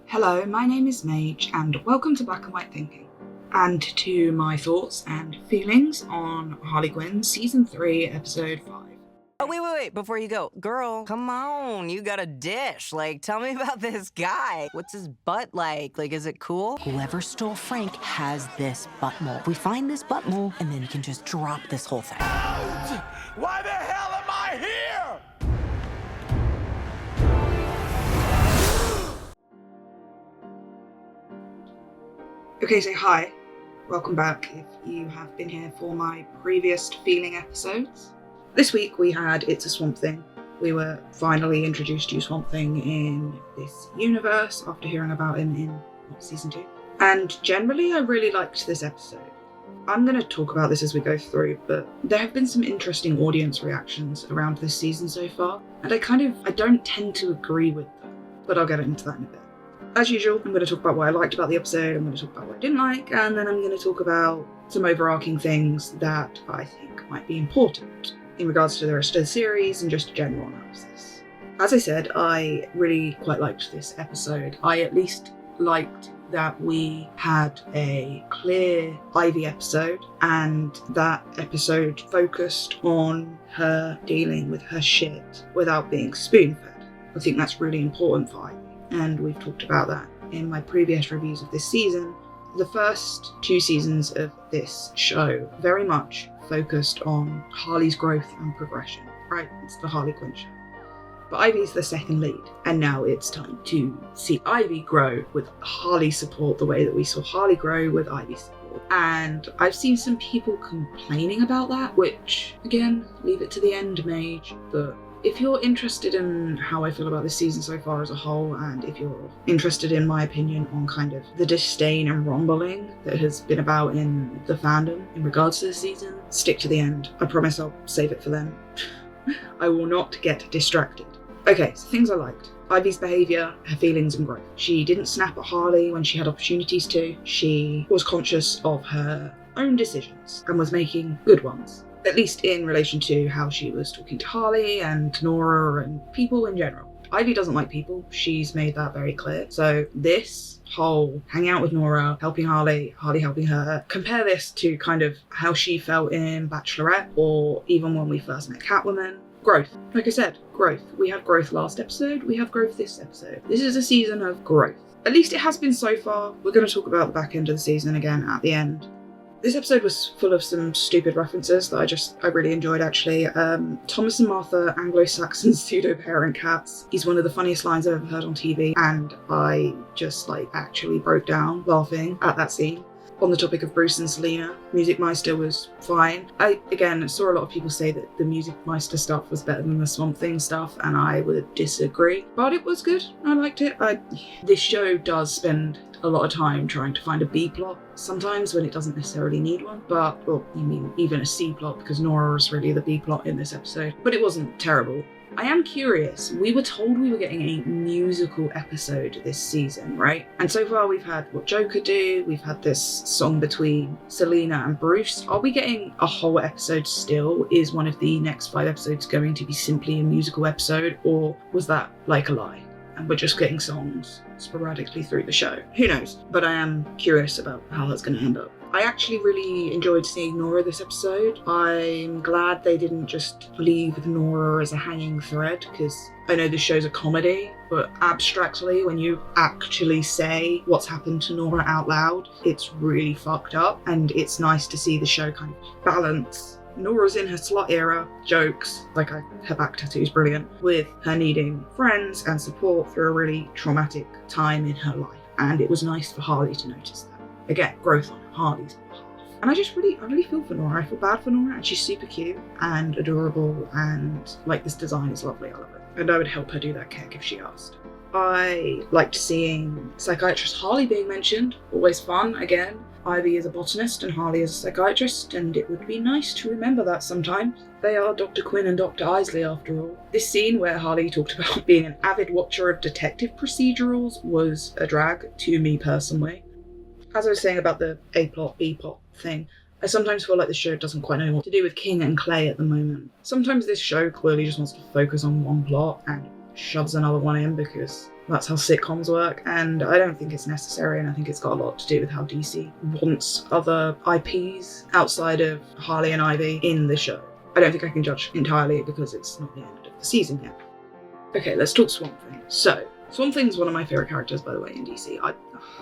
Hello, my name is Mage, and welcome to Black and White Thinking, and to my thoughts and feelings on Harley Quinn Season 3, Episode 5. Oh, wait, before you go. Girl, come on, you got a dish. Tell me about this guy. What's his butt like? Is it cool? Whoever stole Frank has this butt mole. We find this butt mole, and then you can just drop this whole thing. Out! Why the hell am I here? Okay, so hi, welcome back if you have been here for my previous feeling episodes. This week we had It's a Swamp Thing. We were finally introduced to Swamp Thing in this universe after hearing about him in Season 2. And generally I really liked this episode. I'm going to talk about this as we go through, but there have been some interesting audience reactions around this season so far, and I don't tend to agree with them, but I'll get into that in a bit. As usual, I'm going to talk about what I liked about the episode, I'm going to talk about what I didn't like, and then I'm going to talk about some overarching things that I think might be important in regards to the rest of the series and just general analysis. As I said, I really quite liked this episode. I at least liked that we had a clear Ivy episode, and that episode focused on her dealing with her shit without being spoon-fed. I think that's really important for Ivy. And we've talked about that in my previous reviews of this season. The first 2 seasons of this show very much focused on Harley's growth and progression, right? It's the Harley Quinn show. But Ivy's the second lead, and now it's time to see Ivy grow with Harley support the way that we saw Harley grow with Ivy's support. And I've seen some people complaining about that, which, again, leave it to the end, Mage, but if you're interested in how I feel about this season so far as a whole, and if you're interested in my opinion on kind of the disdain and rumbling that has been about in the fandom in regards to this season, stick to the end. I promise I'll save it for them. I will not get distracted. Okay, so things I liked. Ivy's behaviour, her feelings and growth. She didn't snap at Harley when she had opportunities to. She was conscious of her own decisions and was making good ones. At least in relation to how she was talking to Harley and Nora and people in general. Ivy doesn't like people, she's made that very clear. So this whole hanging out with Nora, helping Harley, Harley helping her, compare this to kind of how she felt in Bachelorette or even when we first met Catwoman. Growth. Like I said, growth. We had growth last episode, we have growth this episode. This is a season of growth. At least it has been so far. We're going to talk about the back end of the season again at the end. This episode was full of some stupid references that I really enjoyed actually. Thomas and Martha, Anglo-Saxon pseudo-parent cats. He's one of the funniest lines I've ever heard on TV, and I just actually broke down laughing at that scene. On the topic of Bruce and Selena, Music Meister was fine. I, again, saw a lot of people say that the Music Meister stuff was better than the Swamp Thing stuff, and I would disagree. But it was good. I liked it. This show does spend a lot of time trying to find a B plot sometimes when it doesn't necessarily need one, but, well, you mean even a C plot, because Nora is really the B plot in this episode, but it wasn't terrible. I am curious, we were told we were getting a musical episode this season, right? And so far we've had What Joker Do, we've had this song between Selena and Bruce. Are we getting a whole episode still? Is one of the next 5 episodes going to be simply a musical episode, or was that like a lie? And we're just getting songs sporadically through the show. Who knows? But I am curious about how that's going to end up. I actually really enjoyed seeing Nora this episode. I'm glad they didn't just leave Nora as a hanging thread, because I know this show's a comedy, but abstractly, when you actually say what's happened to Nora out loud, it's really fucked up, and it's nice to see the show kind of balance Nora's in her slut era jokes, her back tattoo is brilliant, with her needing friends and support through a really traumatic time in her life. And it was nice for Harley to notice that. Again, growth on Harley's behalf. And I really feel for Nora. I feel bad for Nora, and she's super cute and adorable, and this design is lovely, I love it. And I would help her do that kek if she asked. I liked seeing psychiatrist Harley being mentioned, always fun, again. Ivy is a botanist and Harley is a psychiatrist, and it would be nice to remember that sometimes. They are Dr. Quinn and Dr. Isley after all. This scene where Harley talked about being an avid watcher of detective procedurals was a drag to me personally. As I was saying about the A-plot, B-plot thing, I sometimes feel like the show doesn't quite know what to do with King and Clay at the moment. Sometimes this show clearly just wants to focus on one plot and shoves another one in because that's how sitcoms work, and I don't think it's necessary, and I think it's got a lot to do with how DC wants other IPs outside of Harley and Ivy in the show. I don't think I can judge entirely because it's not the end of the season yet. Okay, let's talk Swamp Thing. So, Swamp Thing's one of my favourite characters, by the way, in DC.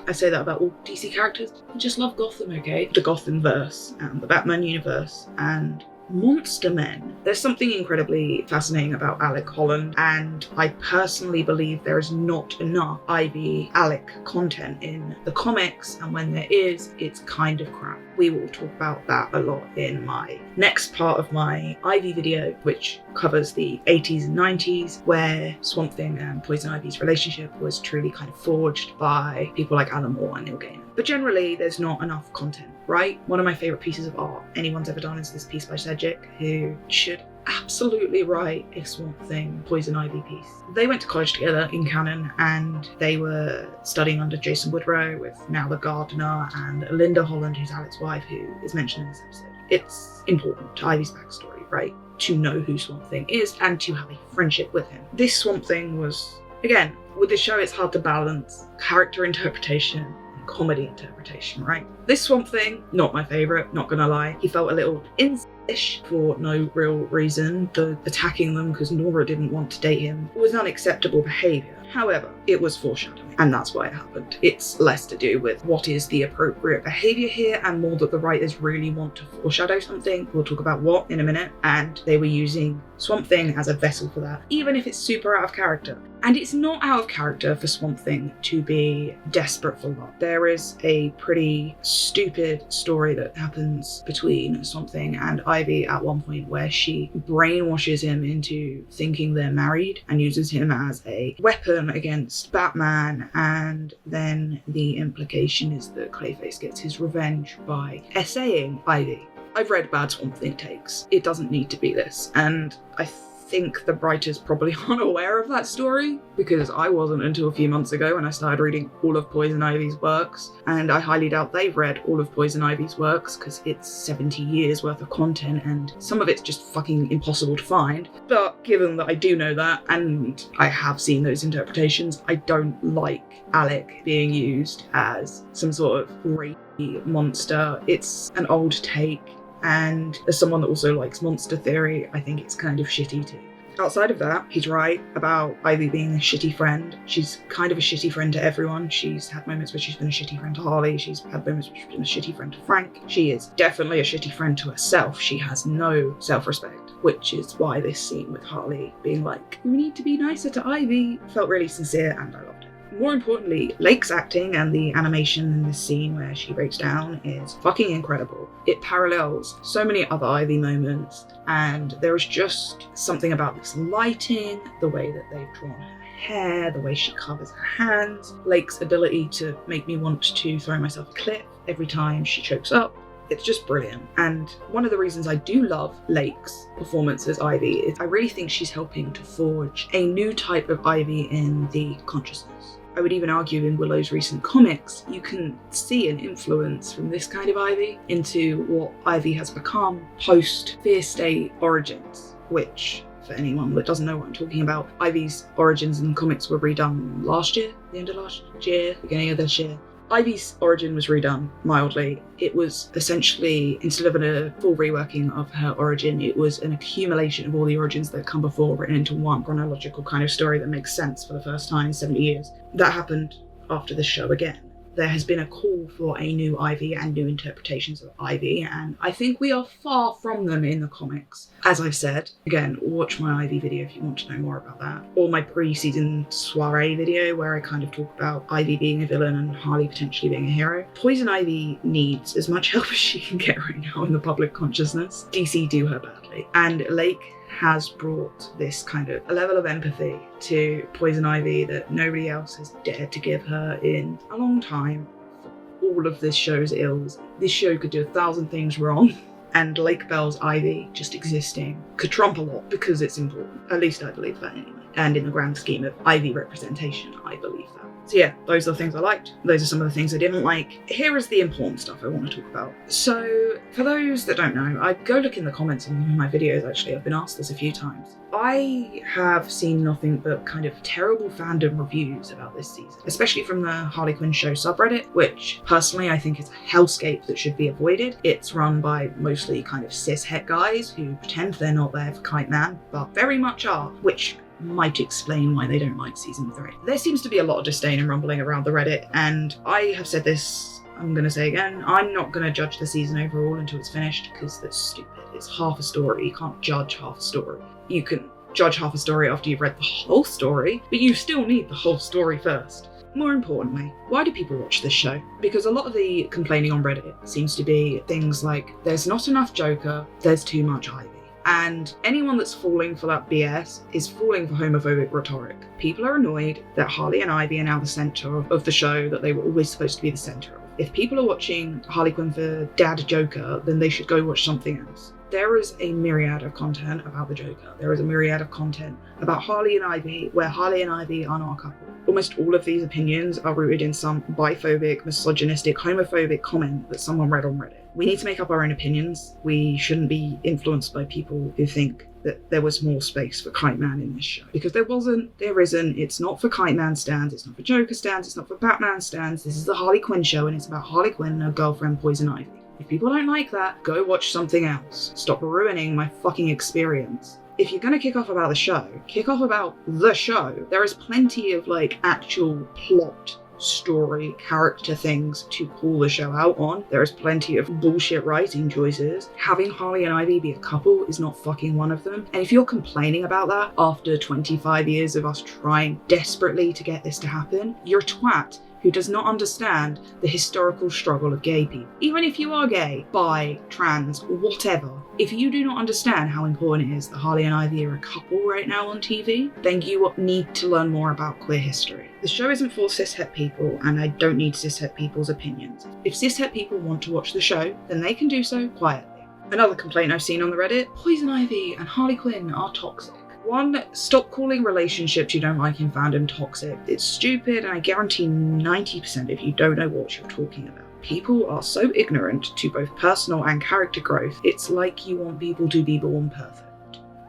I say that about all DC characters. I just love Gotham, okay? The Gotham-verse, and the Batman universe, and Monster Men. There's something incredibly fascinating about Alec Holland, and I personally believe there is not enough Ivy Alec content in the comics, and when there is, it's kind of crap. We will talk about that a lot in my next part of my Ivy video, which covers the 80s and 90s, where Swamp Thing and Poison Ivy's relationship was truly kind of forged by people like Alan Moore and Neil Gaiman. But generally, there's not enough content, right? One of my favourite pieces of art anyone's ever done is this piece by Cedric, who should absolutely write a Swamp Thing Poison Ivy piece. They went to college together in canon, and they were studying under Jason Woodrow with now the gardener, and Linda Holland, who's Alec's wife, who is mentioned in this episode. It's important to Ivy's backstory, right? To know who Swamp Thing is and to have a friendship with him. This Swamp Thing was, again, with the show it's hard to balance character interpretation and comedy interpretation, right? This Swamp Thing, not my favourite, not gonna lie. He felt a little incest for no real reason. The attacking them because Nora didn't want to date him was unacceptable behaviour. However, it was foreshadowing, and that's why it happened. It's less to do with what is the appropriate behaviour here, and more that the writers really want to foreshadow something. We'll talk about what in a minute, and they were using Swamp Thing as a vessel for that, even if it's super out of character. And it's not out of character for Swamp Thing to be desperate for love. There is a pretty stupid story that happens between Swamp Thing and Ivy at one point where she brainwashes him into thinking they're married and uses him as a weapon against Batman, and then the implication is that Clayface gets his revenge by essaying Ivy. I've read bad Swamp Thing takes. It doesn't need to be this, and I think the writers probably aren't aware of that story, because I wasn't until a few months ago when I started reading all of Poison Ivy's works, and I highly doubt they've read all of Poison Ivy's works because it's 70 years worth of content and some of it's just fucking impossible to find. But given that I do know that and I have seen those interpretations, I don't like Alec being used as some sort of rapey monster. It's an old take, and as someone that also likes monster theory, I think it's kind of shitty too. Outside of that, he's right about Ivy being a shitty friend. She's kind of a shitty friend to everyone. She's had moments where she's been a shitty friend to Harley. She's had moments where she's been a shitty friend to Frank. She is definitely a shitty friend to herself. She has no self-respect, which is why this scene with Harley being like, we need to be nicer to Ivy, felt really sincere, and I loved it. More importantly, Lake's acting and the animation in this scene where she breaks down is fucking incredible. It parallels so many other Ivy moments, and there is just something about this lighting, the way that they've drawn her hair, the way she covers her hands, Lake's ability to make me want to throw myself a cliff every time she chokes up. It's just brilliant. And one of the reasons I do love Lake's performance as Ivy is I really think she's helping to forge a new type of Ivy in the consciousness. I would even argue in Willow's recent comics, you can see an influence from this kind of Ivy into what Ivy has become post Fear State Origins, which, for anyone that doesn't know what I'm talking about, Ivy's origins in the comics were redone last year, the end of last year, beginning of this year. Ivy's origin was redone mildly. It was essentially, instead of a full reworking of her origin, it was an accumulation of all the origins that come before written into one chronological kind of story that makes sense for the first time in 70 years. That happened after this show again. There has been a call for a new Ivy and new interpretations of Ivy, and I think we are far from them in the comics. As I've said, again, watch my Ivy video if you want to know more about that, or my pre-season soiree video where I kind of talk about Ivy being a villain and Harley potentially being a hero. Poison Ivy needs as much help as she can get right now in the public consciousness. DC do her badly, and Lake has brought this kind of a level of empathy to Poison Ivy that nobody else has dared to give her in a long time. For all of this show's ills, this show could do 1,000 things wrong, and Lake Bell's Ivy just existing could trump a lot because it's important. At least I believe that anyway. And in the grand scheme of Ivy representation, I believe that. So yeah, those are the things I liked. Those are some of the things I didn't like. Here is the important stuff I want to talk about. So for those that don't know, I go look in the comments on one of my videos actually. I've been asked this a few times. I have seen nothing but kind of terrible fandom reviews about this season, especially from the Harley Quinn show subreddit, which personally I think is a hellscape that should be avoided. It's run by mostly kind of cis-het guys who pretend they're not there for Kite Man, but very much are, which might explain why they don't like season 3. There seems to be a lot of disdain and rumbling around the Reddit, and I have said this, I'm going to say again, I'm not going to judge the season overall until it's finished, because that's stupid. It's half a story. You can't judge half a story. You can judge half a story after you've read the whole story, but you still need the whole story first. More importantly, why do people watch this show? Because a lot of the complaining on Reddit seems to be things like, there's not enough Joker, there's too much Ivy. And anyone that's falling for that BS is falling for homophobic rhetoric. People are annoyed that Harley and Ivy are now the centre of the show that they were always supposed to be the centre of. If people are watching Harley Quinn for Dad Joker, then they should go watch something else. There is a myriad of content about the Joker. There is a myriad of content about Harley and Ivy where Harley and Ivy are not a couple. Almost all of these opinions are rooted in some biphobic, misogynistic, homophobic comment that someone read on Reddit. We need to make up our own opinions. We shouldn't be influenced by people who think that there was more space for Kite Man in this show. Because there wasn't, there isn't, it's not for Kite Man stands, it's not for Joker stands, it's not for Batman stands. This is the Harley Quinn show and it's about Harley Quinn and her girlfriend Poison Ivy. If people don't like that, go watch something else. Stop ruining my fucking experience. If you're gonna kick off about the show, kick off about the show. There is plenty of actual plot, story, character things to call the show out on. There is plenty of bullshit writing choices. Having Harley and Ivy be a couple is not fucking one of them. And if you're complaining about that after 25 years of us trying desperately to get this to happen, you're a twat who does not understand the historical struggle of gay people. Even if you are gay, bi, trans, whatever, if you do not understand how important it is that Harley and Ivy are a couple right now on TV, then you need to learn more about queer history. The show isn't for cis-het people, and I don't need cis-het people's opinions. If cis-het people want to watch the show, then they can do so quietly. Another complaint I've seen on the Reddit, Poison Ivy and Harley Quinn are toxic. One, stop calling relationships you don't like in fandom toxic. It's stupid, and I guarantee 90% of you don't know what you're talking about. People are so ignorant to both personal and character growth, it's like you want people to be born perfect.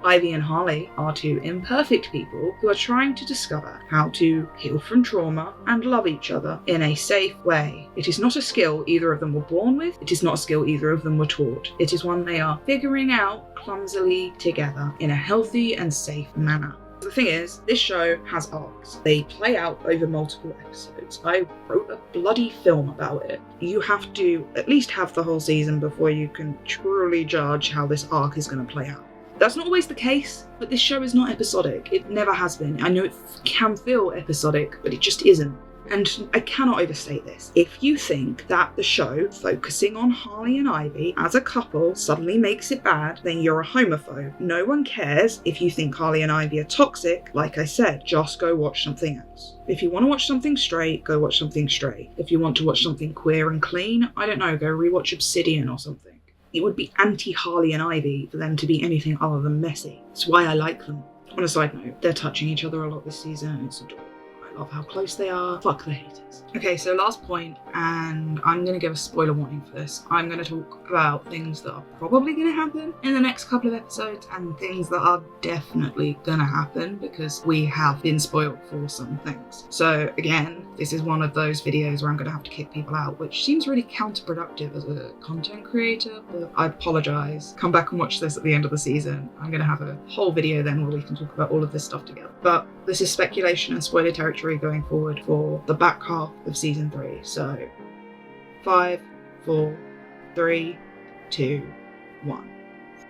Ivy and Harley are two imperfect people who are trying to discover how to heal from trauma and love each other in a safe way. It is not a skill either of them were born with. It is not a skill either of them were taught. It is one they are figuring out clumsily together in a healthy and safe manner. The thing is, this show has arcs. They play out over multiple episodes. I wrote a bloody film about it. You have to at least have the whole season before you can truly judge how this arc is going to play out. That's not always the case, but this show is not episodic. It never has been. I know it can feel episodic, but it just isn't. And I cannot overstate this. If you think that the show focusing on Harley and Ivy as a couple suddenly makes it bad, then you're a homophobe. No one cares if you think Harley and Ivy are toxic. Like I said, just go watch something else. If you want to watch something straight, go watch something straight. If you want to watch something queer and clean, I don't know, go rewatch Obsidian or something. It would be anti-Harley and Ivy for them to be anything other than messy. It's why I like them. On a side note, they're touching each other a lot this season and it's adorable. I love how close they are. Fuck the haters. Okay, so last point, and I'm going to give a spoiler warning for this. I'm going to talk about things that are probably going to happen in the next couple of episodes and things that are definitely going to happen because we have been spoiled for some things. So again, this is one of those videos where I'm going to have to kick people out, which seems really counterproductive as a content creator, but I apologise. Come back and watch this at the end of the season. I'm going to have a whole video then where we can talk about all of this stuff together. But this is speculation and spoiler territory going forward for the back half of season 3. So 5, 4, 3, 2, 1.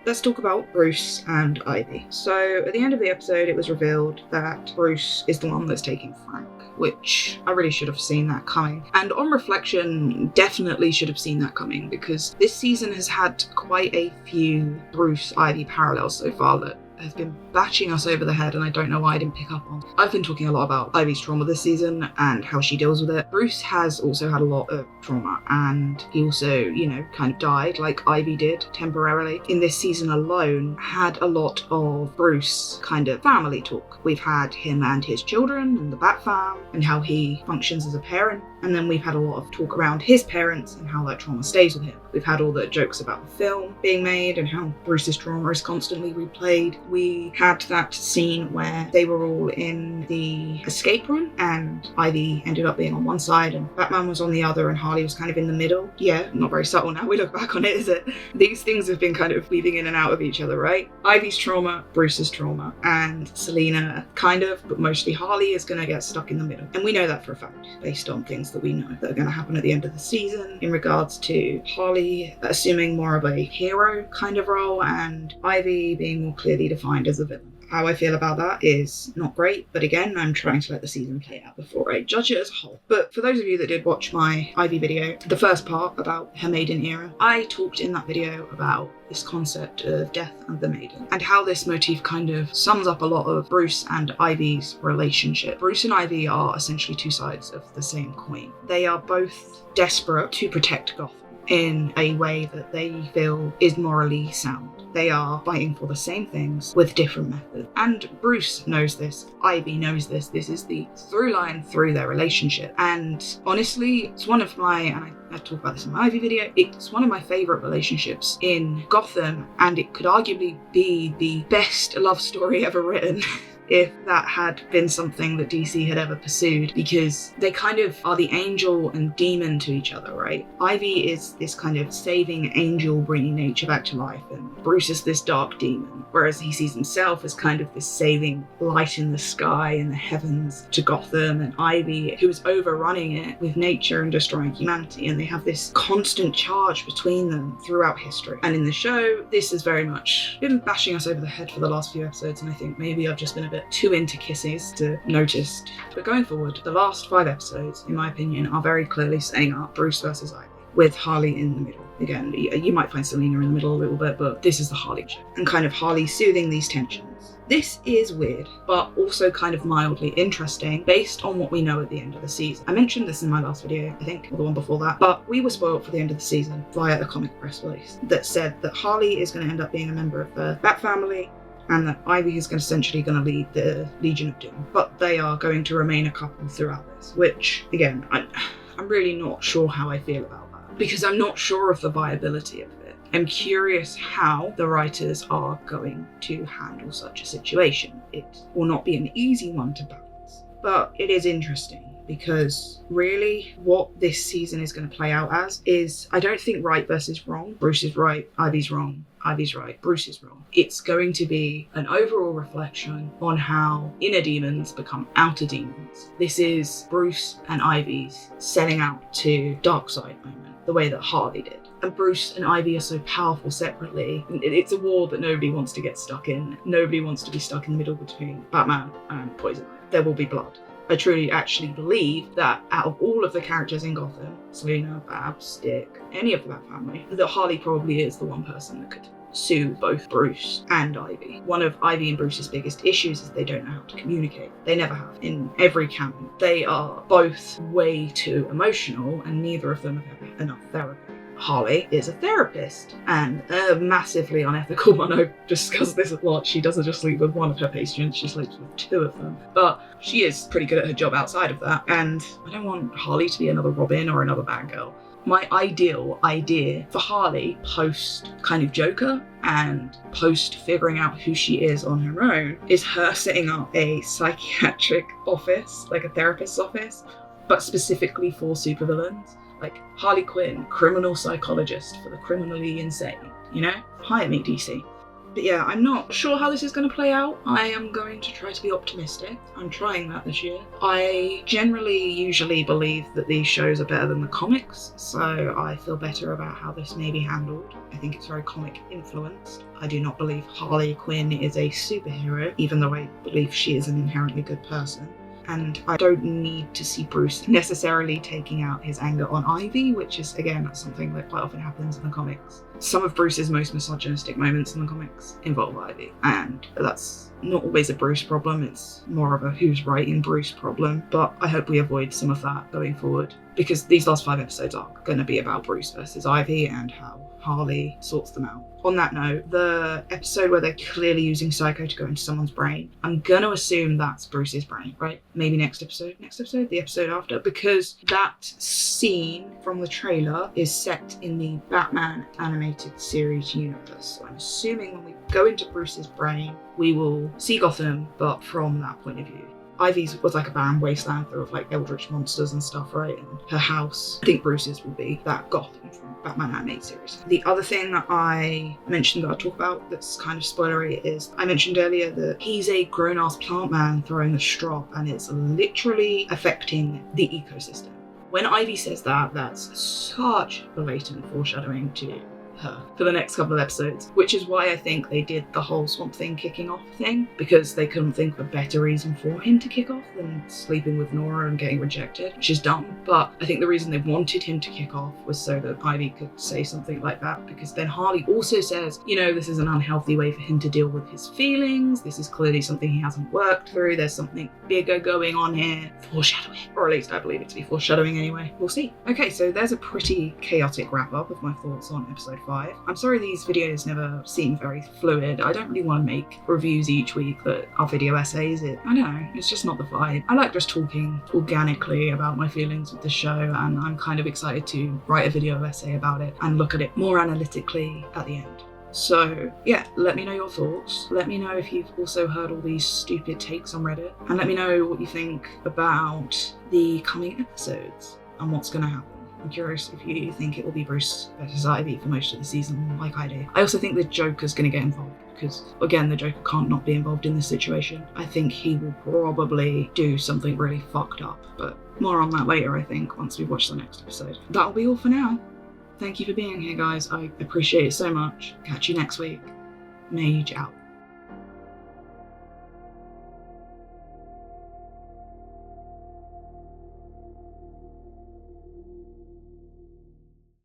Let's talk about Bruce and Ivy. So at the end of the episode, it was revealed that Bruce is the one that's taking Frank, which I really should have seen that coming. And on reflection, definitely should have seen that coming because this season has had quite a few Bruce-Ivy parallels so far that has been bashing us over the head, and I don't know why I didn't pick up on. I've been talking a lot about Ivy's trauma this season and how she deals with it. Bruce has also had a lot of trauma, and he also, kind of died like Ivy did temporarily. In this season alone, had a lot of Bruce kind of family talk. We've had him and his children and the Bat fam and how he functions as a parent. And then we've had a lot of talk around his parents and how that trauma stays with him. We've had all the jokes about the film being made and how Bruce's trauma is constantly replayed. We had that scene where they were all in the escape room and Ivy ended up being on one side and Batman was on the other and Harley was kind of in the middle. Yeah, not very subtle now we look back on it, is it? These things have been kind of weaving in and out of each other, right? Ivy's trauma, Bruce's trauma, and Selina kind of, but mostly Harley is going to get stuck in the middle. And we know that for a fact, based on things that we know that are going to happen at the end of the season in regards to Harley assuming more of a hero kind of role and Ivy being more clearly defined as a villain. How I feel about that is not great, but again, I'm trying to let the season play out before I judge it as a whole. But for those of you that did watch my Ivy video, the first part about her maiden era, I talked in that video about this concept of death and the maiden and how this motif kind of sums up a lot of Bruce and Ivy's relationship. Bruce and Ivy are essentially two sides of the same coin. They are both desperate to protect Gotham in a way that they feel is morally sound. They are fighting for the same things with different methods. And Bruce knows this, Ivy knows this. This is the through line through their relationship. And honestly, it's one of my, and I talk about this in my Ivy video, it's one of my favourite relationships in Gotham, and it could arguably be the best love story ever written. If that had been something that DC had ever pursued, because they kind of are the angel and demon to each other, right? Ivy is this kind of saving angel bringing nature back to life, and Bruce is this dark demon, whereas he sees himself as kind of this saving light in the sky and the heavens to Gotham, and Ivy, who is overrunning it with nature and destroying humanity, and they have this constant charge between them throughout history. And in the show, this has very much been bashing us over the head for the last few episodes, and I think maybe I've just been a bit too into kisses to notice. But going forward, the last 5 episodes, in my opinion, are very clearly setting up Bruce versus Ivy, with Harley in the middle. Again, you might find Selina in the middle a little bit, but this is the Harley ship, and kind of Harley soothing these tensions. This is weird, but also kind of mildly interesting based on what we know at the end of the season. I mentioned this in my last video, I think, or the one before that, but we were spoiled for the end of the season via a comic press release that said that Harley is going to end up being a member of the Bat family, and that Ivy is essentially going to lead the Legion of Doom. But they are going to remain a couple throughout this, which, again, I'm really not sure how I feel about that, because I'm not sure of the viability of it. I'm curious how the writers are going to handle such a situation. It will not be an easy one to balance, but it is interesting. Because really what this season is going to play out as is, I don't think right versus wrong. Bruce is right, Ivy's wrong, Ivy's right, Bruce is wrong. It's going to be an overall reflection on how inner demons become outer demons. This is Bruce and Ivy's setting out to dark side moment, the way that Harley did. And Bruce and Ivy are so powerful separately. It's a war that nobody wants to get stuck in. Nobody wants to be stuck in the middle between Batman and Poison Ivy. There will be blood. I truly actually believe that out of all of the characters in Gotham, Selina, Babs, Dick, any of the Bat family, that Harley probably is the one person that could sue both Bruce and Ivy. One of Ivy and Bruce's biggest issues is they don't know how to communicate. They never have. In every canon, they are both way too emotional and neither of them have had enough therapy. Harley is a therapist and a massively unethical one. I've discussed this a lot. She doesn't just sleep with one of her patients, she sleeps with 2 of them. But she is pretty good at her job outside of that. And I don't want Harley to be another Robin or another Batgirl. My ideal idea for Harley post kind of Joker and post figuring out who she is on her own is her setting up a psychiatric office, like a therapist's office, but specifically for supervillains. Like Harley Quinn, criminal psychologist for the criminally insane, Hire me, DC. But yeah, I'm not sure how this is going to play out. I am going to try to be optimistic. I'm trying that this year. I generally usually believe that these shows are better than the comics, so I feel better about how this may be handled. I think it's very comic influenced. I do not believe Harley Quinn is a superhero, even though I believe she is an inherently good person. and I don't need to see Bruce necessarily taking out his anger on Ivy, which is, again, something that quite often happens in the comics. Some of Bruce's most misogynistic moments in the comics involve Ivy, and that's not always a Bruce problem, it's more of a who's writing Bruce problem, but I hope we avoid some of that going forward, because these last 5 episodes are going to be about Bruce versus Ivy and how Harley sorts them out. On that note, the episode where they're clearly using Psycho to go into someone's brain, I'm going to assume that's Bruce's brain, right? Maybe next episode, the episode after, because that scene from the trailer is set in the Batman animated series universe. So I'm assuming when we go into Bruce's brain, we will see Gotham, but from that point of view. Ivy's was like a barren wasteland full of like eldritch monsters and stuff, right? And her house, I think Bruce's will be that Gotham from Batman animated series. The other thing that I mentioned that I'll talk about that's kind of spoilery is I mentioned earlier that he's a grown-ass plant man throwing a strop, and it's literally affecting the ecosystem. When Ivy says that, that's such blatant foreshadowing to her for the next couple of episodes, which is why I think they did the whole Swamp Thing kicking off thing, because they couldn't think of a better reason for him to kick off than sleeping with Nora and getting rejected, which is dumb. But I think the reason they wanted him to kick off was so that Ivy could say something like that, because then Harley also says, you know, this is an unhealthy way for him to deal with his feelings, this is clearly something he hasn't worked through, there's something bigger going on here. Foreshadowing, or at least I believe it to be foreshadowing anyway. We'll see. Okay, so there's a pretty chaotic wrap up of my thoughts on episode 5. I'm sorry these videos never seem very fluid. I don't really want to make reviews each week that are video essays. I don't know, it's just not the vibe. I like just talking organically about my feelings with the show, and I'm kind of excited to write a video essay about it and look at it more analytically at the end. So yeah, let me know your thoughts. Let me know if you've also heard all these stupid takes on Reddit, and let me know what you think about the coming episodes and what's going to happen. I'm curious if you think it will be Bruce versus Ivy for most of the season, like I do. I also think the Joker's going to get involved, because, again, the Joker can't not be involved in this situation. I think he will probably do something really fucked up, but more on that later, I think, once we watch the next episode. That'll be all for now. Thank you for being here, guys. I appreciate it so much. Catch you next week. Mage out.